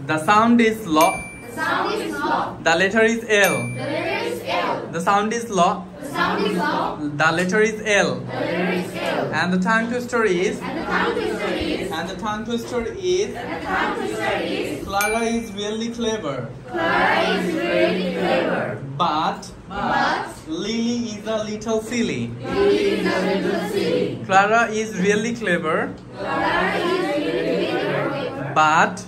The sound is lo. The sound is lo. The letter is L. The letter is L. The sound is lo. The sound is lo. The letter is L. The letter is L. And the tongue twister is. And the tongue twister is. And the tongue twister is. And the tongue twister is. Clara is really clever. Clara is really clever. But Lily is a little silly. Lily is a little silly. Clara is really clever. Clara is really clever. But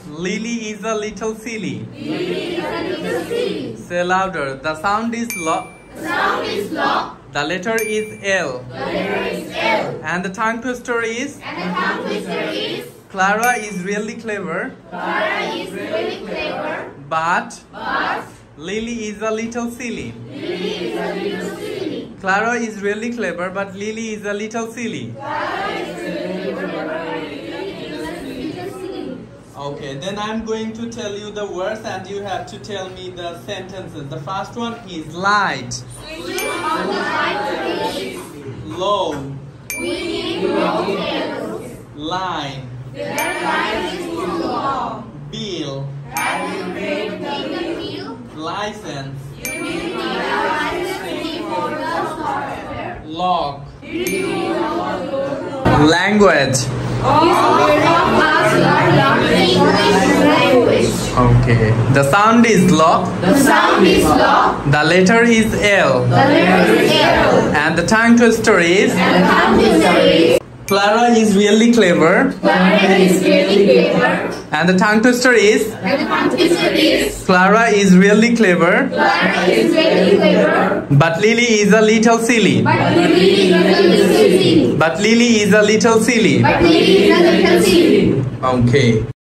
Lily is a little silly. Lily is a little silly. Say louder. The sound is lo. The sound is lo. The letter is L. The letter is L. And the tongue twister is. And the tongue twister is. Clara is really clever. Clara is really clever. But But Lily is a little silly. Lily is a little silly. Clara is really clever, but Lily is a little silly. Clara is really clever. Lily is a little silly. Okay, then I'm going to tell you the words and you have to tell me the sentences. The first one is light, Switch on the light switch. low, We need long cables. line, That line is too long. bill, Have you paid the bill? license, You need a license for the software. log, Do you know language. English. Okay, the sound is lo. The sound is lo. The letter is L. The letter is L. And the tongue twister is. And the tongue twister is. Clara is really clever. Clara is really clever. And the tongue twister is. And the tongue twister is. Clara is really clever. Clara is really clever. But Lily is a little silly. But Lily is a little silly. But Lily is a little silly. But Lily is a little silly. Okay.